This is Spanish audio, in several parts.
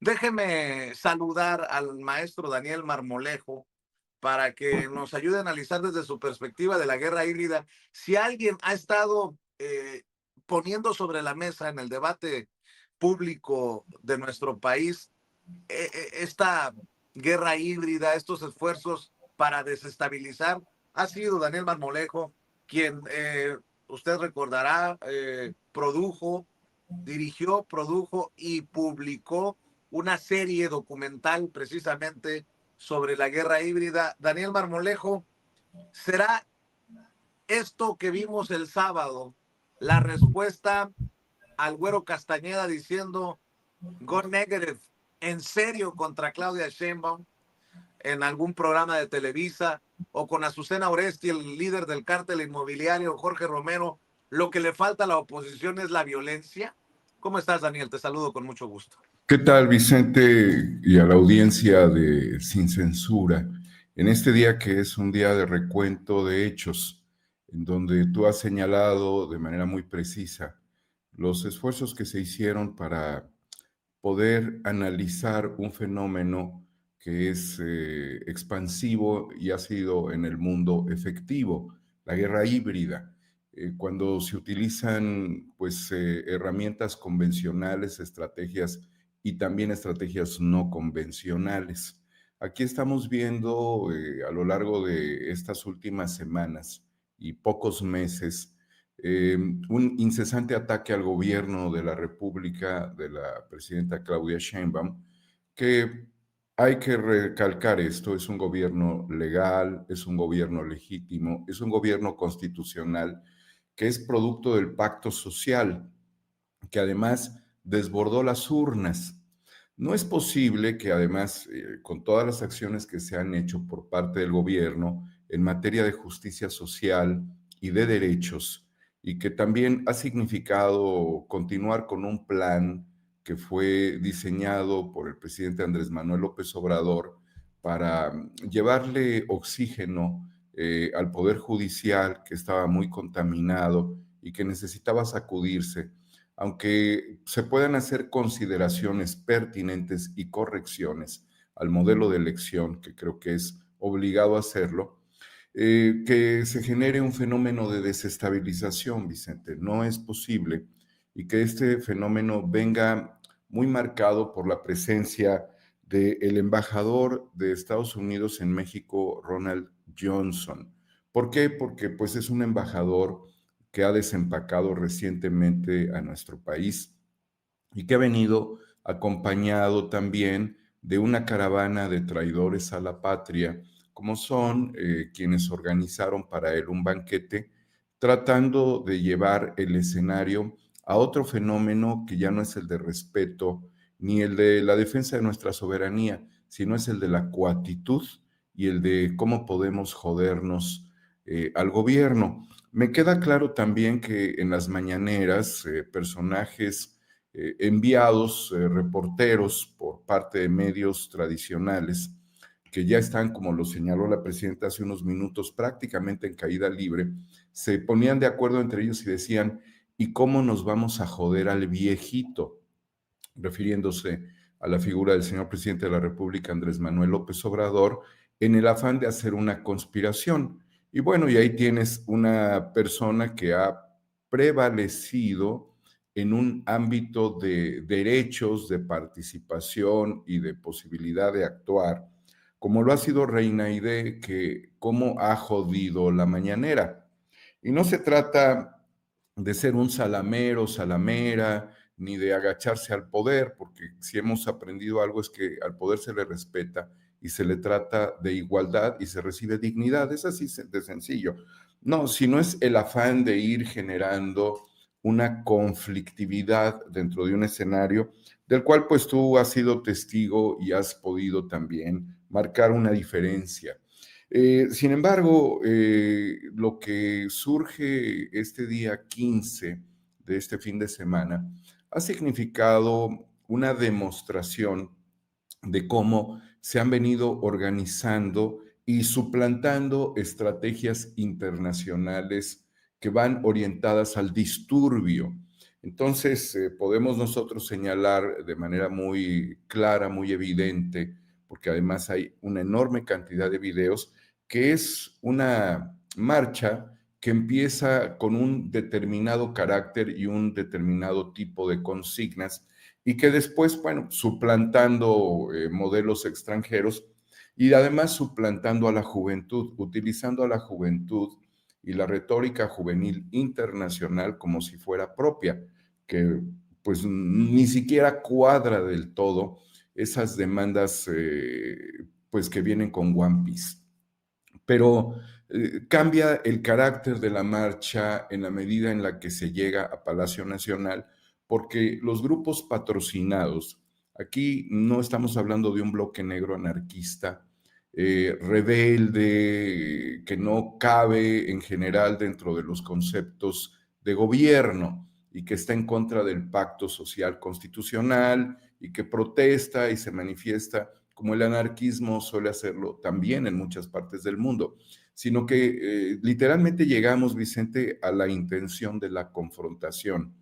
Déjeme saludar al maestro Daniel Marmolejo para que nos ayude a analizar desde su perspectiva de la guerra híbrida. Si alguien ha estado poniendo sobre la mesa en el debate público de nuestro país esta guerra híbrida, estos esfuerzos para desestabilizar, ha sido Daniel Marmolejo, quien usted recordará, produjo y publicó una serie documental precisamente sobre la guerra híbrida. Daniel Marmolejo, ¿será esto que vimos el sábado la respuesta al Güero Castañeda diciendo go negative en serio contra Claudia Sheinbaum en algún programa de Televisa, o con Azucena Oresti, el líder del cártel inmobiliario, Jorge Romero? Lo que le falta a la oposición es la violencia. ¿Cómo estás, Daniel? Te saludo con mucho gusto. ¿Qué tal, Vicente, y a la audiencia de Sin Censura? En este día que es un día de recuento de hechos, en donde tú has señalado de manera muy precisa los esfuerzos que se hicieron para poder analizar un fenómeno que es expansivo y ha sido en el mundo efectivo, la guerra híbrida. Cuando se utilizan pues, herramientas convencionales, estrategias y también estrategias no convencionales. Aquí estamos viendo a lo largo de estas últimas semanas y pocos meses un incesante ataque al gobierno de la República de la presidenta Claudia Sheinbaum, que hay que recalcar esto, es un gobierno legal, es un gobierno legítimo, es un gobierno constitucional que es producto del pacto social, que además desbordó las urnas. No es posible que además, con todas las acciones que se han hecho por parte del gobierno en materia de justicia social y de derechos, y que también ha significado continuar con un plan que fue diseñado por el presidente Andrés Manuel López Obrador para llevarle oxígeno al Poder Judicial, que estaba muy contaminado y que necesitaba sacudirse. Aunque se puedan hacer consideraciones pertinentes y correcciones al modelo de elección, que creo que es obligado a hacerlo, que se genere un fenómeno de desestabilización, Vicente. No es posible, y que este fenómeno venga muy marcado por la presencia del embajador de Estados Unidos en México, Ronald Johnson. ¿Por qué? Porque pues es un embajador que ha desempacado recientemente a nuestro país y que ha venido acompañado también de una caravana de traidores a la patria, como son quienes organizaron para él un banquete, tratando de llevar el escenario a otro fenómeno que ya no es el de respeto ni el de la defensa de nuestra soberanía, sino es el de la coatitud y el de cómo podemos jodernos al gobierno. Me queda claro también que en las mañaneras personajes enviados, reporteros por parte de medios tradicionales, que ya están, como lo señaló la presidenta hace unos minutos, prácticamente en caída libre, se ponían de acuerdo entre ellos y decían, ¿y cómo nos vamos a joder al viejito? Refiriéndose a la figura del señor presidente de la República, Andrés Manuel López Obrador, en el afán de hacer una conspiración. Y bueno, y ahí tienes una persona que ha prevalecido en un ámbito de derechos, de participación y de posibilidad de actuar, como lo ha sido Reina Aide, que cómo ha jodido la mañanera. Y no se trata de ser un salamero, salamera, ni de agacharse al poder, porque si hemos aprendido algo es que al poder se le respeta y se le trata de igualdad y se recibe dignidad. Es así de sencillo. No, sino es el afán de ir generando una conflictividad dentro de un escenario del cual pues tú has sido testigo y has podido también marcar una diferencia. Sin embargo, lo que surge este día 15 de este fin de semana ha significado una demostración de cómo se han venido organizando y suplantando estrategias internacionales que van orientadas al disturbio. Entonces, podemos nosotros señalar de manera muy clara, muy evidente, porque además hay una enorme cantidad de videos, que es una marcha que empieza con un determinado carácter y un determinado tipo de consignas y que después, bueno, suplantando modelos extranjeros y además suplantando a la juventud, utilizando a la juventud y la retórica juvenil internacional como si fuera propia, que pues ni siquiera cuadra del todo esas demandas pues que vienen con One Piece. Pero cambia el carácter de la marcha en la medida en la que se llega a Palacio Nacional, porque los grupos patrocinados, aquí no estamos hablando de un bloque negro anarquista, rebelde, que no cabe en general dentro de los conceptos de gobierno y que está en contra del pacto social constitucional y que protesta y se manifiesta como el anarquismo suele hacerlo también en muchas partes del mundo, sino que literalmente llegamos, Vicente, a la intención de la confrontación.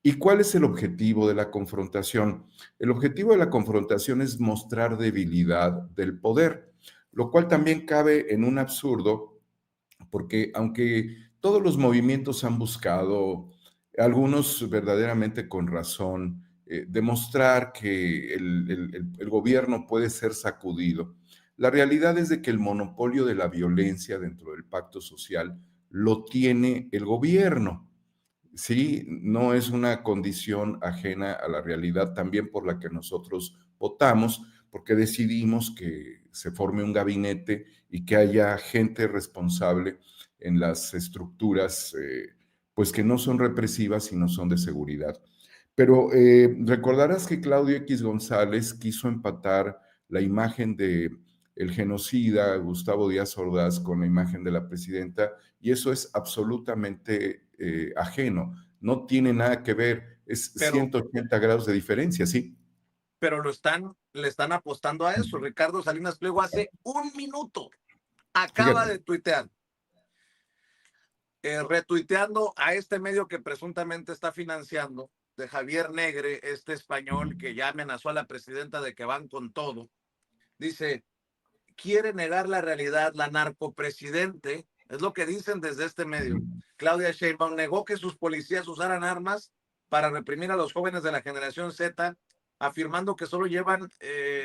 ¿Y cuál es el objetivo de la confrontación? El objetivo de la confrontación es mostrar debilidad del poder, lo cual también cabe en un absurdo, porque aunque todos los movimientos han buscado, algunos verdaderamente con razón, demostrar que el gobierno puede ser sacudido, la realidad es de que el monopolio de la violencia dentro del pacto social lo tiene el gobierno. Sí, no es una condición ajena a la realidad también por la que nosotros votamos, porque decidimos que se forme un gabinete y que haya gente responsable en las estructuras, pues que no son represivas, sino son de seguridad. Pero recordarás que Claudio X González quiso empatar la imagen de el genocida Gustavo Díaz Ordaz con la imagen de la presidenta, y eso es absolutamente ajeno, no tiene nada que ver, es Pero, 180 grados de diferencia, ¿sí? pero le están apostando a eso. Ricardo Salinas Pliego hace un minuto acaba Fíjate. de tuitear, retuiteando a este medio que presuntamente está financiando, de Javier Negre, este español que ya amenazó a la presidenta de que van con todo. Dice, quiere negar la realidad, la narcopresidente, es lo que dicen desde este medio. Claudia Sheinbaum negó que sus policías usaran armas para reprimir a los jóvenes de la generación Z, afirmando que solo llevan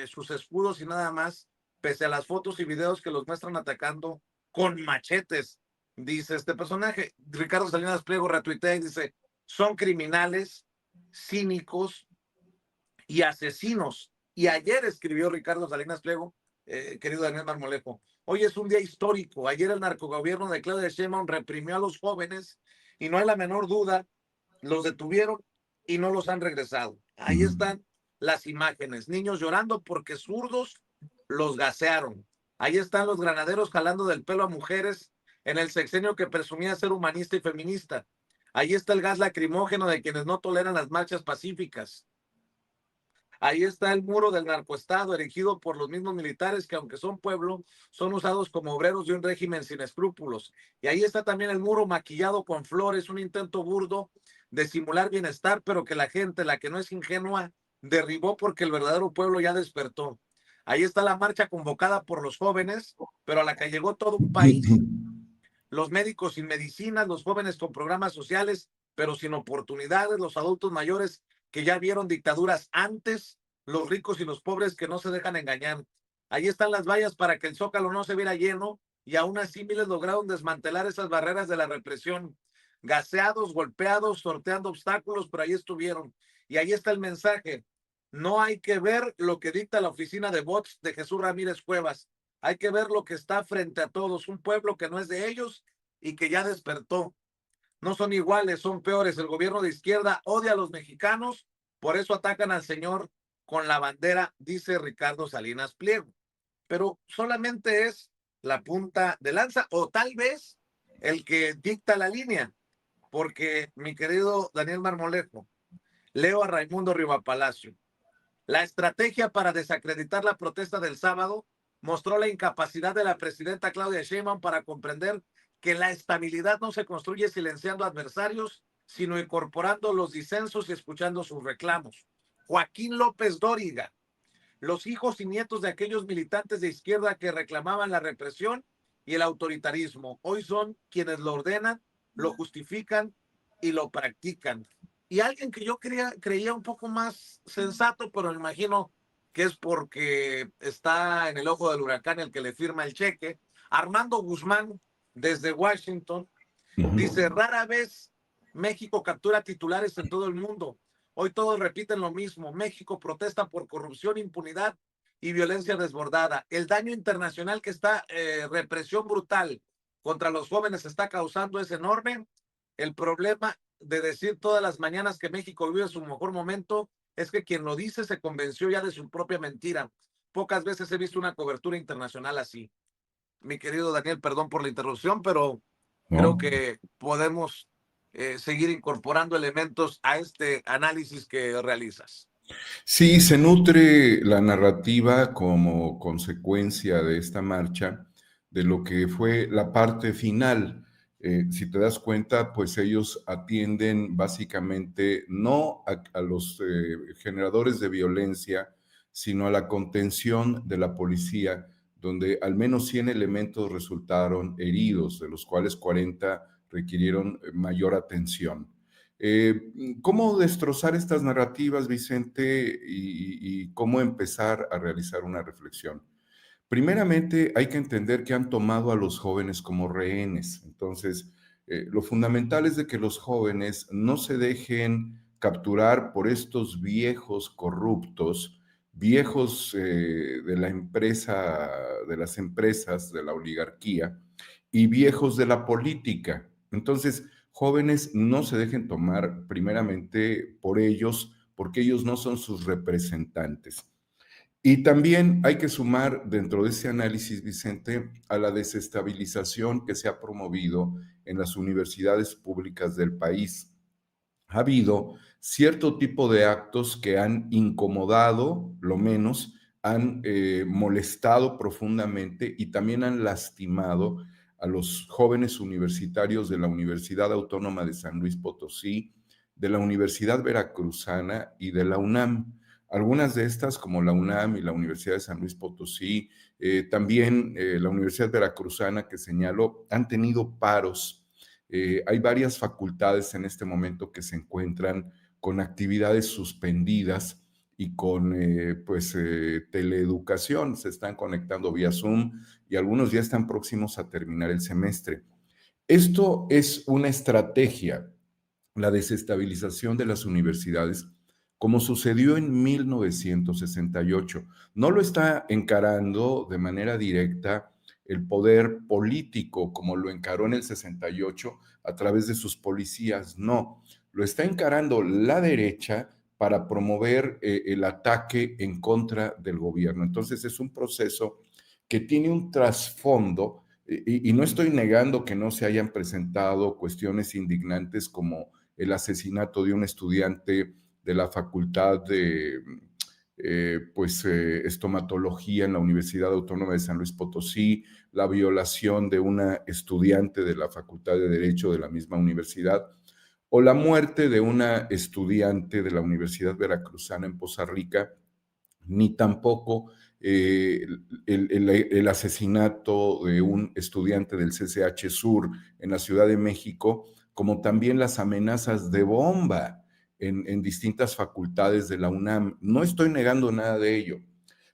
sus escudos y nada más, pese a las fotos y videos que los muestran atacando con machetes. Dice este personaje, Ricardo Salinas Pliego retuitea y dice, son criminales, cínicos y asesinos. Y ayer escribió Ricardo Salinas Pliego, querido Daniel Marmolejo, hoy es un día histórico. Ayer el narcogobierno de Claudia Sheinbaum reprimió a los jóvenes y no hay la menor duda, los detuvieron y no los han regresado. Ahí están las imágenes, niños llorando porque zurdos los gasearon. Ahí están los granaderos jalando del pelo a mujeres en el sexenio que presumía ser humanista y feminista. Ahí está el gas lacrimógeno de quienes no toleran las marchas pacíficas. Ahí está el muro del narcoestado erigido por los mismos militares que aunque son pueblo, son usados como obreros de un régimen sin escrúpulos. Y ahí está también el muro maquillado con flores, un intento burdo de simular bienestar, pero que la gente, la que no es ingenua, derribó porque el verdadero pueblo ya despertó. Ahí está la marcha convocada por los jóvenes, pero a la que llegó todo un país, los médicos sin medicinas, los jóvenes con programas sociales, pero sin oportunidades, los adultos mayores que ya vieron dictaduras antes, los ricos y los pobres que no se dejan engañar. Ahí están las vallas para que el Zócalo no se viera lleno y aún así miles lograron desmantelar esas barreras de la represión. Gaseados, golpeados, sorteando obstáculos, pero ahí estuvieron. Y ahí está el mensaje. No hay que ver lo que dicta la oficina de bots de Jesús Ramírez Cuevas. Hay que ver lo que está frente a todos. Un pueblo que no es de ellos y que ya despertó. No son iguales, son peores. El gobierno de izquierda odia a los mexicanos, por eso atacan al señor con la bandera, dice Ricardo Salinas Pliego. Pero solamente es la punta de lanza o tal vez el que dicta la línea, porque mi querido Daniel Marmolejo, leo a Raimundo Rivapalacio. La estrategia para desacreditar la protesta del sábado mostró la incapacidad de la presidenta Claudia Sheinbaum para comprender que la estabilidad no se construye silenciando adversarios, sino incorporando los disensos y escuchando sus reclamos. Joaquín López Dóriga, los hijos y nietos de aquellos militantes de izquierda que reclamaban la represión y el autoritarismo, hoy son quienes lo ordenan, lo justifican y lo practican. Y alguien que yo creía un poco más sensato, pero me imagino que es porque está en el ojo del huracán el que le firma el cheque, Armando Guzmán, desde Washington, dice, rara vez México captura titulares en todo el mundo. Hoy todos repiten lo mismo. México protesta por corrupción, impunidad y violencia desbordada. El daño internacional que esta represión brutal contra los jóvenes está causando es enorme. El problema de decir todas las mañanas que México vive su mejor momento es que quien lo dice se convenció ya de su propia mentira. Pocas veces he visto una cobertura internacional así. Mi querido Daniel, perdón por la interrupción, pero creo ¿no? que podemos seguir incorporando elementos a este análisis que realizas. Sí, se nutre la narrativa como consecuencia de esta marcha de lo que fue la parte final. Si te das cuenta, pues ellos atienden básicamente no a los generadores de violencia, sino a la contención de la policía, donde al menos 100 elementos resultaron heridos, de los cuales 40 requirieron mayor atención. ¿Cómo destrozar estas narrativas, Vicente, y cómo empezar a realizar una reflexión? Primeramente, hay que entender que han tomado a los jóvenes como rehenes. Entonces, lo fundamental es de que los jóvenes no se dejen capturar por estos viejos corruptos, viejos de la empresa, de las empresas, de la oligarquía y viejos de la política. Entonces, jóvenes no se dejen tomar primeramente por ellos, porque ellos no son sus representantes. Y también hay que sumar dentro de ese análisis, Vicente, a la desestabilización que se ha promovido en las universidades públicas del país. Ha habido cierto tipo de actos que han incomodado, lo menos, han molestado profundamente y también han lastimado a los jóvenes universitarios de la Universidad Autónoma de San Luis Potosí, de la Universidad Veracruzana y de la UNAM. Algunas de estas, como la UNAM y la Universidad de San Luis Potosí, también la Universidad Veracruzana que señaló, han tenido paros. Hay varias facultades en este momento que se encuentran con actividades suspendidas y con teleeducación, se están conectando vía Zoom y algunos ya están próximos a terminar el semestre. Esto es una estrategia, la desestabilización de las universidades, como sucedió en 1968. No lo está encarando de manera directa el poder político como lo encaró en el 68 a través de sus policías, no, lo está encarando la derecha para promover el ataque en contra del gobierno. Entonces es un proceso que tiene un trasfondo y no estoy negando que no se hayan presentado cuestiones indignantes como el asesinato de un estudiante de la Facultad de estomatología en la Universidad Autónoma de San Luis Potosí, la violación de una estudiante de la Facultad de Derecho de la misma universidad, o la muerte de una estudiante de la Universidad Veracruzana en Poza Rica, ni tampoco el asesinato de un estudiante del CCH Sur en la Ciudad de México, como también las amenazas de bomba en distintas facultades de la UNAM. No estoy negando nada de ello,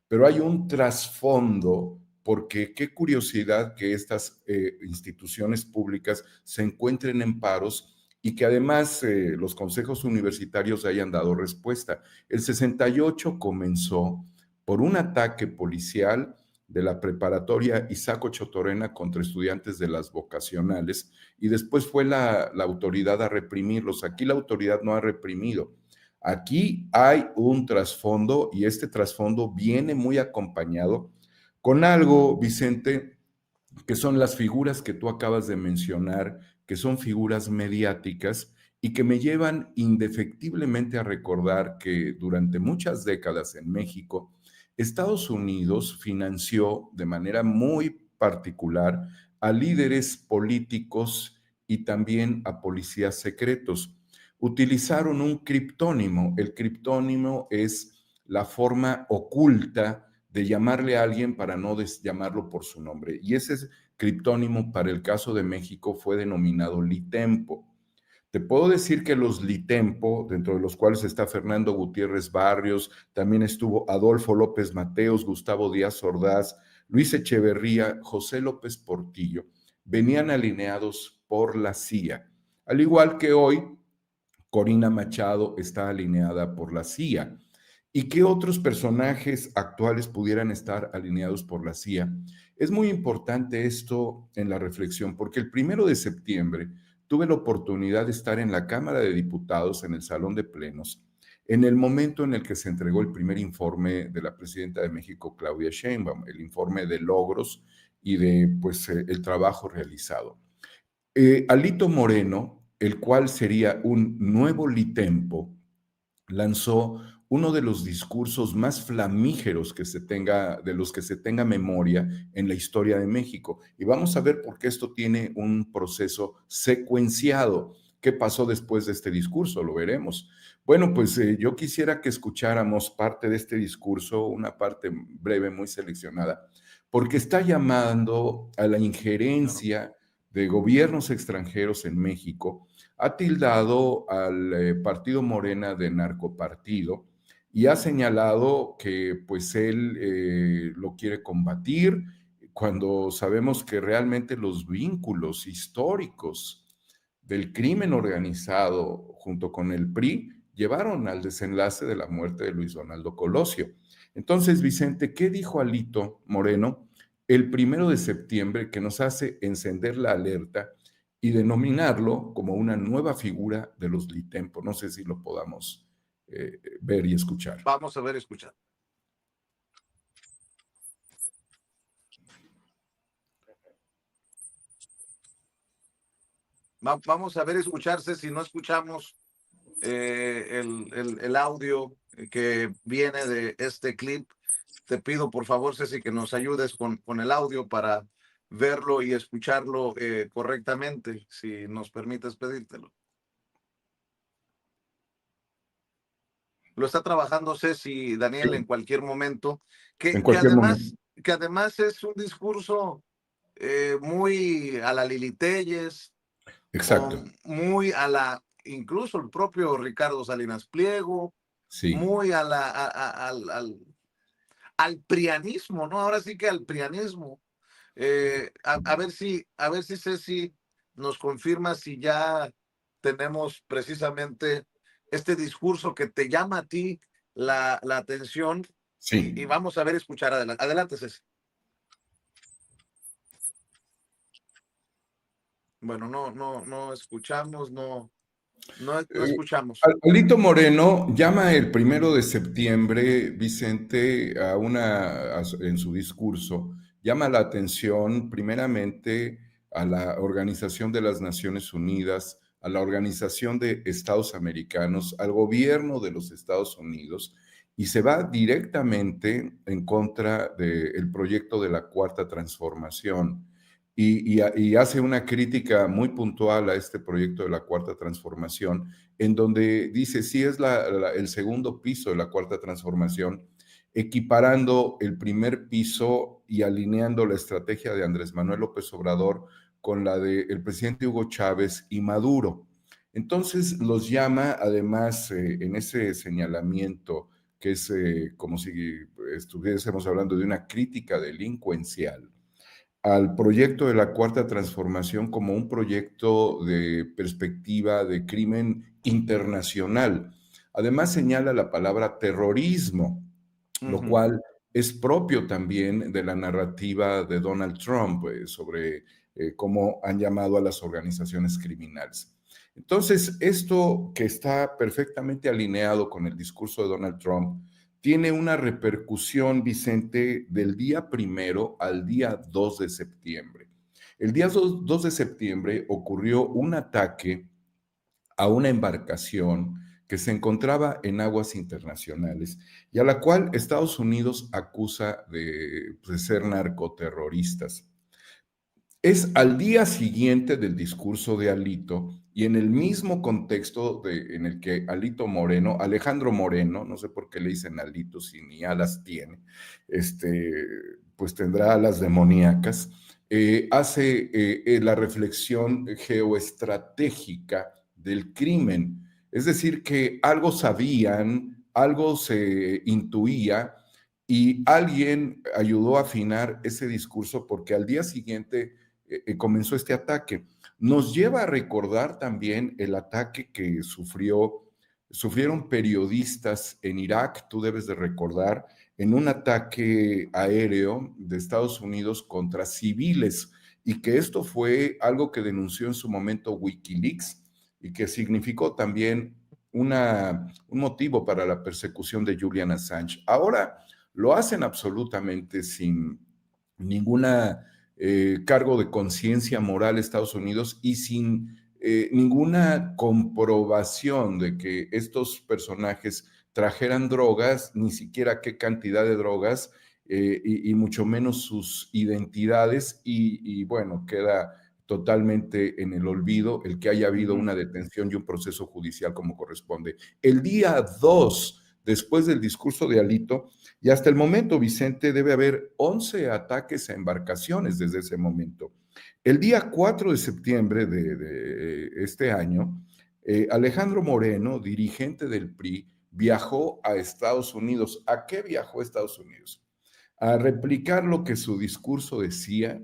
pero hay un trasfondo porque qué curiosidad que estas instituciones públicas se encuentren en paros y que además los consejos universitarios hayan dado respuesta. El 68 comenzó por un ataque policial de la preparatoria Isaac Ochotorena contra estudiantes de las vocacionales y después fue la autoridad a reprimirlos. Aquí la autoridad no ha reprimido. Aquí hay un trasfondo y este trasfondo viene muy acompañado con algo, Vicente, que son las figuras que tú acabas de mencionar, que son figuras mediáticas y que me llevan indefectiblemente a recordar que durante muchas décadas en México, Estados Unidos financió de manera muy particular a líderes políticos y también a policías secretos. utilizaron un criptónimo. El criptónimo es la forma oculta de llamarle a alguien para no llamarlo por su nombre. Y ese criptónimo para el caso de México fue denominado Litempo. Te puedo decir que los Litempo, dentro de los cuales está Fernando Gutiérrez Barrios, también estuvo Adolfo López Mateos, Gustavo Díaz Ordaz, Luis Echeverría, José López Portillo, venían alineados por la CIA. Al igual que hoy, Corina Machado está alineada por la CIA. ¿Y qué otros personajes actuales pudieran estar alineados por la CIA? Es muy importante esto en la reflexión, porque el 1 de septiembre tuve la oportunidad de estar en la Cámara de Diputados, en el Salón de Plenos, en el momento en el que se entregó el primer informe de la presidenta de México, Claudia Sheinbaum, el informe de logros y de pues, el trabajo realizado. Alito Moreno, el cual sería un nuevo Litempo, lanzó uno de los discursos más flamígeros de los que se tenga memoria en la historia de México. Y vamos a ver por qué esto tiene un proceso secuenciado. ¿Qué pasó después de este discurso? Lo veremos. Bueno, pues yo quisiera que escucháramos parte de este discurso, una parte breve, muy seleccionada, porque está llamando a la injerencia de gobiernos extranjeros en México. Ha tildado al partido Morena de narcopartido y ha señalado que pues él lo quiere combatir cuando sabemos que realmente los vínculos históricos del crimen organizado junto con el PRI llevaron al desenlace de la muerte de Luis Donaldo Colosio. Entonces, Vicente, ¿qué dijo Alito Moreno el 1 de septiembre que nos hace encender la alerta y denominarlo como una nueva figura de los Litempo? No sé si lo podamos ver y escuchar. Vamos a ver, escuchar. Vamos a ver, escucharse. Si no escuchamos el audio que viene de este clip, te pido por favor, Ceci, que nos ayudes con el audio para verlo y escucharlo correctamente, si nos permites pedírtelo. Lo está trabajando Ceci, Daniel, Sí, en cualquier momento, en cualquier momento. que además es un discurso muy a la Lili Téllez, Exacto. muy a la, incluso el propio Ricardo Salinas Pliego, Sí. muy a la, al prianismo, ¿no? Ahora sí que al prianismo. A ver si Ceci nos confirma si ya tenemos precisamente este discurso que te llama a ti la atención. Sí. Y vamos a ver, escuchar. Adelante, Ceci. Bueno, no escuchamos, no escuchamos. Alito Moreno llama el 1 de septiembre, Vicente, en su discurso, llama la atención primeramente a la Organización de las Naciones Unidas, a la Organización de Estados Americanos, al gobierno de los Estados Unidos, y se va directamente en contra del proyecto de la Cuarta Transformación. Y hace una crítica muy puntual a este proyecto de la Cuarta Transformación, en donde dice, sí es el segundo piso de la Cuarta Transformación, equiparando el primer piso y alineando la estrategia de Andrés Manuel López Obrador con la del presidente Hugo Chávez y Maduro. Entonces los llama, además, en ese señalamiento, que es como si estuviésemos hablando de una crítica delincuencial, al proyecto de la Cuarta Transformación como un proyecto de perspectiva de crimen internacional. Además señala la palabra terrorismo, lo cual es propio también de la narrativa de Donald Trump sobre cómo han llamado a las organizaciones criminales. Entonces, esto que está perfectamente alineado con el discurso de Donald Trump, tiene una repercusión, Vicente, del día 1 al día 2 de septiembre. El día 2 de septiembre ocurrió un ataque a una embarcación que se encontraba en aguas internacionales y a la cual Estados Unidos acusa de ser narcoterroristas. Es al día siguiente del discurso de Alito y en el mismo contexto en el que Alejandro Moreno, no sé por qué le dicen Alito si ni alas tiene, pues tendrá alas demoníacas, hace la reflexión geoestratégica del crimen. Es decir, que algo sabían, algo se intuía y alguien ayudó a afinar ese discurso porque al día siguiente comenzó este ataque. Nos lleva a recordar también el ataque que sufrieron periodistas en Irak, tú debes de recordar, en un ataque aéreo de Estados Unidos contra civiles, y que esto fue algo que denunció en su momento Wikileaks y que significó también un motivo para la persecución de Julian Assange. Ahora lo hacen absolutamente sin ninguna cargo de conciencia moral Estados Unidos y sin ninguna comprobación de que estos personajes trajeran drogas, ni siquiera qué cantidad de drogas, y mucho menos sus identidades, y bueno, queda totalmente en el olvido el que haya habido una detención y un proceso judicial como corresponde. El día 2, después del discurso de Alito, y hasta el momento, Vicente, debe haber 11 ataques a embarcaciones desde ese momento. El día 4 de septiembre de este año, Alejandro Moreno, dirigente del PRI, viajó a Estados Unidos. ¿A qué viajó a Estados Unidos? A replicar lo que su discurso decía.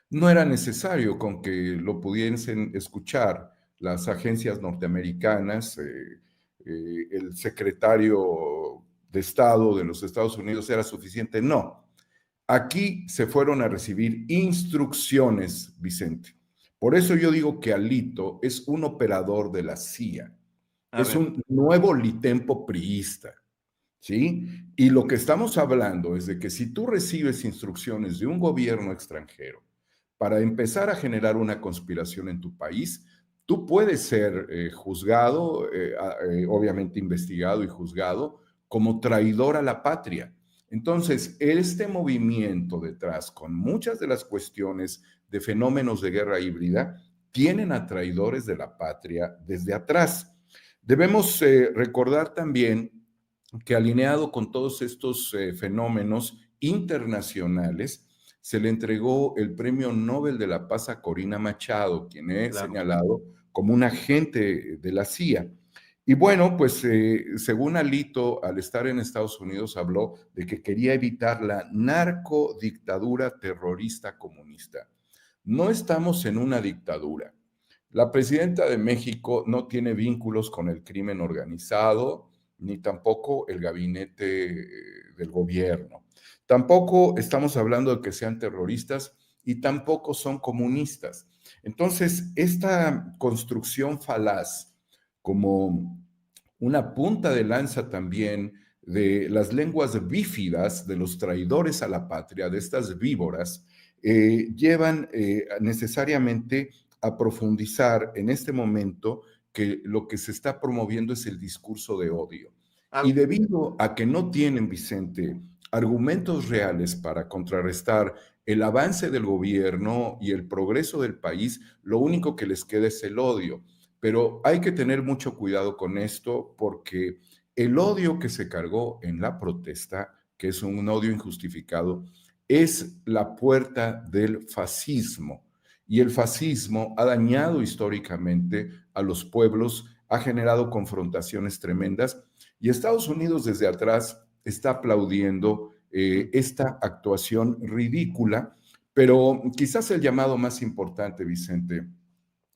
No era necesario con que lo pudiesen escuchar las agencias norteamericanas, el secretario de Estado de los Estados Unidos era suficiente. No, aquí se fueron a recibir instrucciones, Vicente. Por eso yo digo que Alito es un operador de la CIA, es un nuevo litempo priista, ¿sí? Y lo que estamos hablando es de que si tú recibes instrucciones de un gobierno extranjero para empezar a generar una conspiración en tu país, tú puedes ser juzgado, obviamente investigado y juzgado como traidor a la patria. Entonces, este movimiento detrás, con muchas de las cuestiones de fenómenos de guerra híbrida, tienen a traidores de la patria desde atrás. Debemos recordar también que alineado con todos estos fenómenos internacionales, se le entregó el Premio Nobel de la Paz a Corina Machado, quien he señalado como un agente de la CIA. Y bueno, pues según Alito, al estar en Estados Unidos, habló de que quería evitar la narcodictadura terrorista comunista. No estamos en una dictadura. La presidenta de México no tiene vínculos con el crimen organizado, ni tampoco el gabinete del gobierno. Tampoco estamos hablando de que sean terroristas y tampoco son comunistas. Entonces, esta construcción falaz como una punta de lanza también de las lenguas bífidas de los traidores a la patria, de estas víboras, llevan necesariamente a profundizar en este momento que lo que se está promoviendo es el discurso de odio. Y debido a que no tienen, Vicente, argumentos reales para contrarrestar el avance del gobierno y el progreso del país, lo único que les queda es el odio. Pero hay que tener mucho cuidado con esto porque el odio que se cargó en la protesta, que es un odio injustificado, es la puerta del fascismo. Y el fascismo ha dañado históricamente a los pueblos, ha generado confrontaciones tremendas y Estados Unidos desde atrás está aplaudiendo esta actuación ridícula, pero quizás el llamado más importante, Vicente,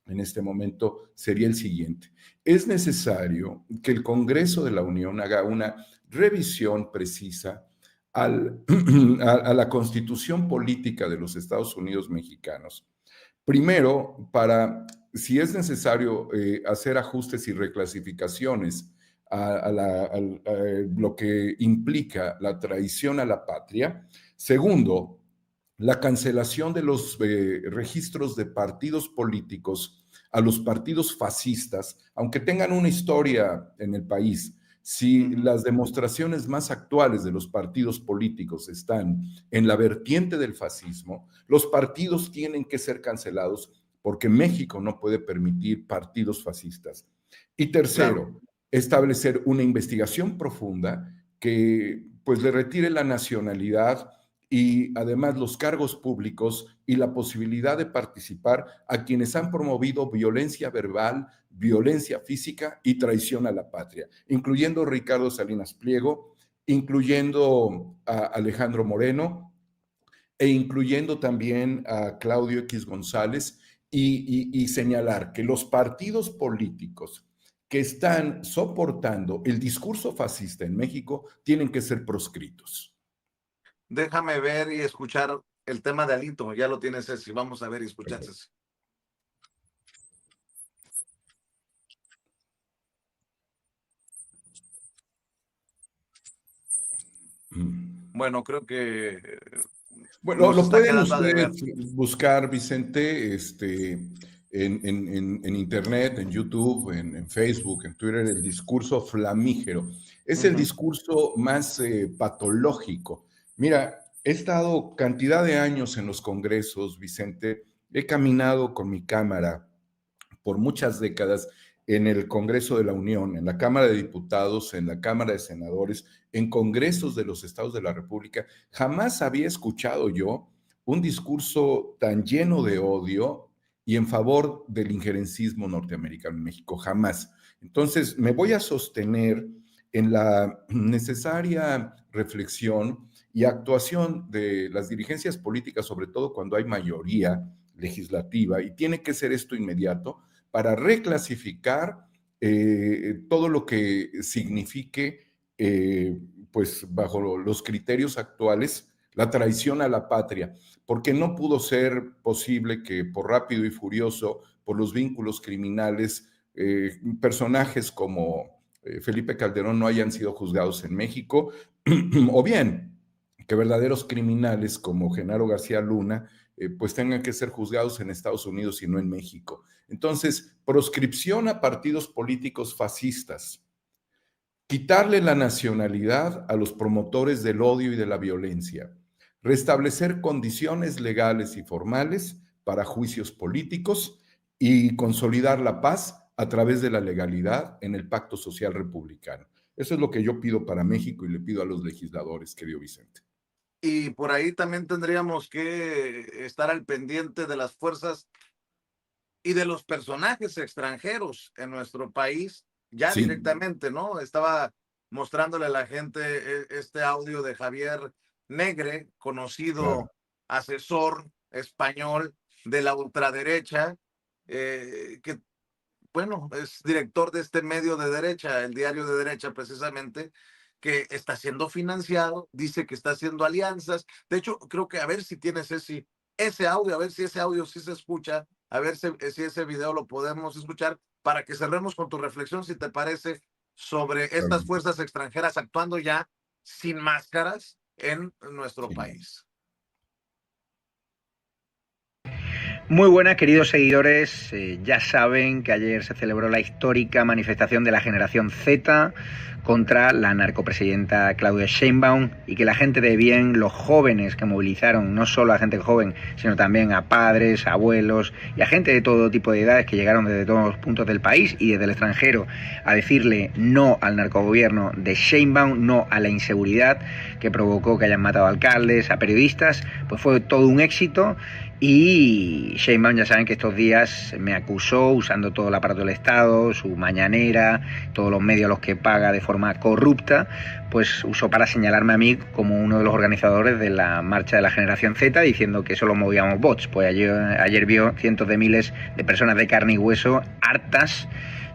en este momento sería el siguiente. Es necesario que el Congreso de la Unión haga una revisión precisa a la constitución política de los Estados Unidos mexicanos. Primero, para, si es necesario, hacer ajustes y reclasificaciones a lo que implica la traición a la patria. Segundo, la cancelación de los registros de partidos políticos a los partidos fascistas, aunque tengan una historia en el país. Si las demostraciones más actuales de los partidos políticos están en la vertiente del fascismo, los partidos tienen que ser cancelados porque México no puede permitir partidos fascistas. Y tercero, Claro. establecer una investigación profunda que pues le retire la nacionalidad y además los cargos públicos y la posibilidad de participar a quienes han promovido violencia verbal, violencia física y traición a la patria, incluyendo Ricardo Salinas Pliego, incluyendo a Alejandro Moreno e incluyendo también a Claudio X González y señalar que los partidos políticos que están soportando el discurso fascista en México tienen que ser proscritos. Déjame ver y escuchar el tema de Alito. Ya lo tienes, Ceci. Vamos a ver y escuchar, Ceci. Bueno, creo que Bueno, nos lo está pueden quedando a ustedes deber. buscar, Vicente, en Internet, en YouTube, en Facebook, en Twitter, el discurso flamígero. Es el discurso más patológico. Mira, he estado cantidad de años en los congresos, Vicente, he caminado con mi cámara por muchas décadas en el Congreso de la Unión, en la Cámara de Diputados, en la Cámara de Senadores, en congresos de los estados de la República. Jamás había escuchado yo un discurso tan lleno de odio y en favor del injerencismo norteamericano en México, jamás. Entonces, me voy a sostener en la necesaria reflexión y actuación de las dirigencias políticas, sobre todo cuando hay mayoría legislativa, y tiene que ser esto inmediato, para reclasificar todo lo que signifique, pues bajo los criterios actuales, la traición a la patria, porque no pudo ser posible que por Rápido y Furioso, por los vínculos criminales, personajes como Felipe Calderón no hayan sido juzgados en México, o bien que verdaderos criminales como Genaro García Luna pues tengan que ser juzgados en Estados Unidos y no en México. Entonces, proscripción a partidos políticos fascistas, quitarle la nacionalidad a los promotores del odio y de la violencia, restablecer condiciones legales y formales para juicios políticos y consolidar la paz a través de la legalidad en el Pacto Social Republicano. Eso es lo que yo pido para México y le pido a los legisladores, querido Vicente. Y por ahí también tendríamos que estar al pendiente de las fuerzas y de los personajes extranjeros en nuestro país, ya Sí, directamente, ¿no? Estaba mostrándole a la gente este audio de Javier Negre, claro, conocido asesor español de la ultraderecha, que, bueno, es director de este medio de derecha, el diario de derecha precisamente, que está siendo financiado, dice que está haciendo alianzas. De hecho, creo que a ver si tienes ese audio, a ver si ese audio sí se escucha, a ver si ese video lo podemos escuchar para que cerremos con tu reflexión, si te parece, sobre claro, estas fuerzas extranjeras actuando ya sin máscaras en nuestro sí. país. Muy buenas, queridos seguidores. Ya saben que ayer se celebró la histórica manifestación de la generación Z contra la narcopresidenta Claudia Sheinbaum y que la gente de bien, los jóvenes que movilizaron, no solo a gente joven, sino también a padres, abuelos y a gente de todo tipo de edades que llegaron desde todos los puntos del país y desde el extranjero a decirle no al narcogobierno de Sheinbaum, no a la inseguridad que provocó que hayan matado a alcaldes, a periodistas, pues fue todo un éxito. Y Sheinbaum, ya saben que estos días me acusó usando todo el aparato del Estado, su mañanera, todos los medios a los que paga de forma corrupta, pues usó para señalarme a mí como uno de los organizadores de la marcha de la generación Z, diciendo que solo movíamos bots. Pues ayer vio cientos de miles de personas de carne y hueso hartas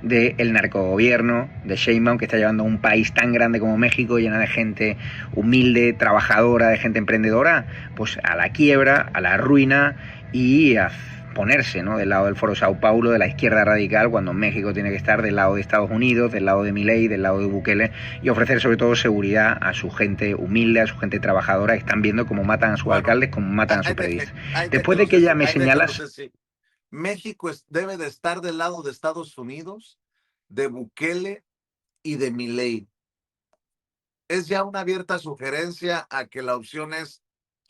del narcogobierno de Sheinbaum, que está llevando a un país tan grande como México, llena de gente humilde, trabajadora, de gente emprendedora, pues a la quiebra, a la ruina y a ponerse, ¿no?, del lado del Foro Sao Paulo, de la izquierda radical, cuando México tiene que estar del lado de Estados Unidos, del lado de Milei, del lado de Bukele, y ofrecer sobre todo seguridad a su gente humilde, a su gente trabajadora, que están viendo cómo matan a sus Bueno, alcaldes, cómo matan a sus periodistas. Después déjelo, de que ya Ceci, me ahí déjelo, señalas... Ceci. México debe de estar del lado de Estados Unidos, de Bukele y de Milei. Es ya una abierta sugerencia a que la opción es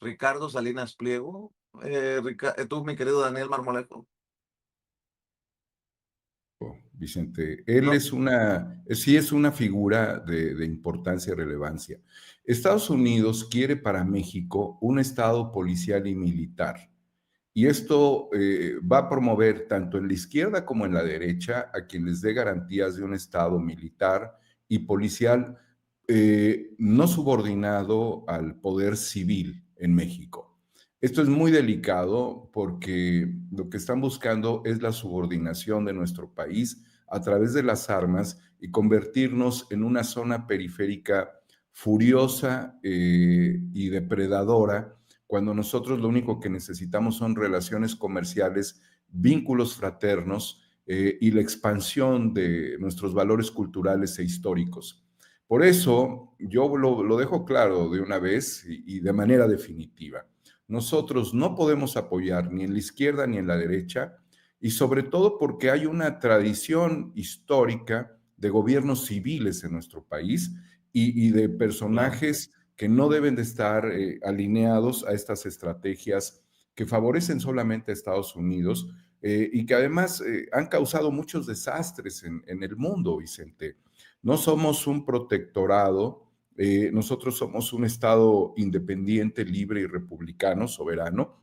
Ricardo Salinas Pliego. Tú, mi querido Daniel Marmolejo. Vicente. Él No, sí es una figura de importancia y relevancia. Estados Unidos quiere para México un estado policial y militar. Y esto va a promover tanto en la izquierda como en la derecha a quien les dé garantías de un estado militar y policial no subordinado al poder civil en México. Esto es muy delicado porque lo que están buscando es la subordinación de nuestro país a través de las armas y convertirnos en una zona periférica furiosa y depredadora, cuando nosotros lo único que necesitamos son relaciones comerciales, vínculos fraternos y la expansión de nuestros valores culturales e históricos. Por eso yo lo dejo claro de una vez y de manera definitiva. Nosotros no podemos apoyar ni en la izquierda ni en la derecha, y sobre todo porque hay una tradición histórica de gobiernos civiles en nuestro país y de personajes que no deben de estar alineados a estas estrategias que favorecen solamente a Estados Unidos y que además han causado muchos desastres en el mundo, Vicente. No somos un protectorado, nosotros somos un Estado independiente, libre y republicano, soberano,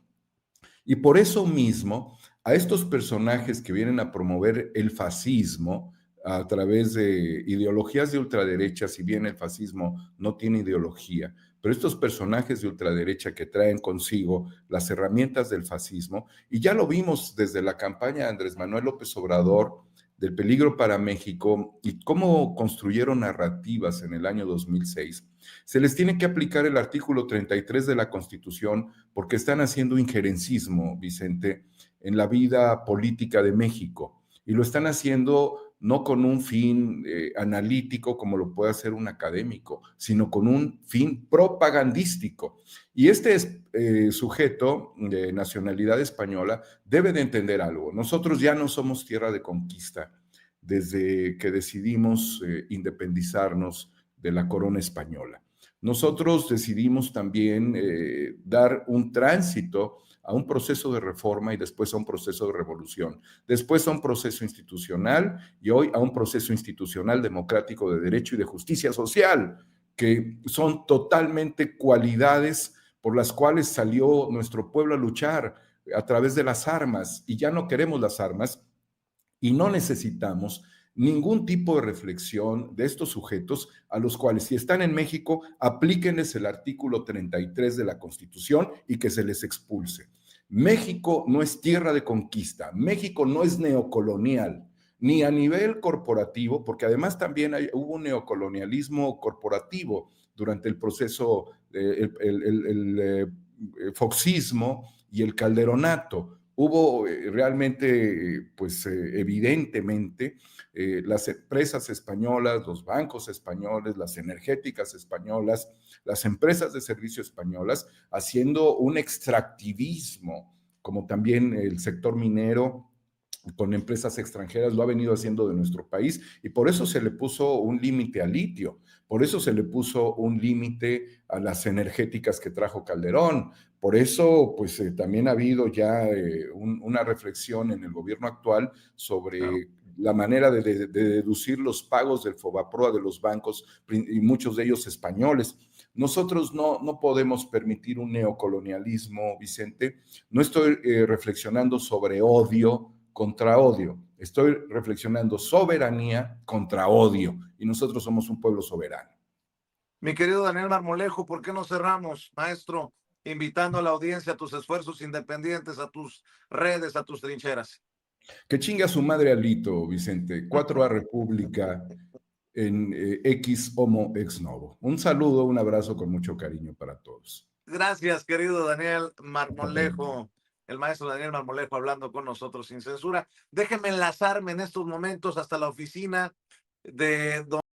y por eso mismo, a estos personajes que vienen a promover el fascismo a través de ideologías de ultraderecha, si bien el fascismo no tiene ideología, pero estos personajes de ultraderecha que traen consigo las herramientas del fascismo, y ya lo vimos desde la campaña de Andrés Manuel López Obrador, del peligro para México y cómo construyeron narrativas en el año 2006, se les tiene que aplicar el artículo 33 de la Constitución porque están haciendo injerencismo, Vicente, en la vida política de México. Y lo están haciendo no con un fin analítico como lo puede hacer un académico, sino con un fin propagandístico. Y este sujeto de nacionalidad española debe de entender algo. Nosotros ya no somos tierra de conquista desde que decidimos independizarnos de la corona española. Nosotros decidimos también dar un tránsito a un proceso de reforma y después a un proceso de revolución, después a un proceso institucional y hoy a un proceso institucional democrático de derecho y de justicia social, que son totalmente cualidades por las cuales salió nuestro pueblo a luchar a través de las armas, y ya no queremos las armas y no necesitamos ningún tipo de reflexión de estos sujetos a los cuales, si están en México, aplíquenles el artículo 33 de la Constitución y que se les expulse. México no es tierra de conquista, México no es neocolonial, ni a nivel corporativo, porque además también hubo un neocolonialismo corporativo durante el proceso, el foxismo y el calderonato. Hubo realmente, pues evidentemente, las empresas españolas, los bancos españoles, las energéticas españolas, las empresas de servicio españolas, haciendo un extractivismo, como también el sector minero con empresas extranjeras lo ha venido haciendo de nuestro país, y por eso se le puso un límite al litio, por eso se le puso un límite a las energéticas que trajo Calderón, por eso pues también ha habido ya una reflexión en el gobierno actual sobre la manera de deducir los pagos del Fobaproa de los bancos, y muchos de ellos españoles. Nosotros no podemos permitir un neocolonialismo, Vicente. No estoy reflexionando sobre odio contra odio. Estoy reflexionando soberanía contra odio, y nosotros somos un pueblo soberano. Mi querido Daniel Marmolejo, ¿por qué no cerramos, maestro, invitando a la audiencia a tus esfuerzos independientes, a tus redes, a tus trincheras? Que chinga su madre Alito, Vicente. 4A República en X Homo Ex Novo. Un saludo, un abrazo con mucho cariño para todos. Gracias, querido Daniel Marmolejo, el maestro Daniel Marmolejo, hablando con nosotros sin censura. Déjenme enlazarme en estos momentos hasta la oficina de don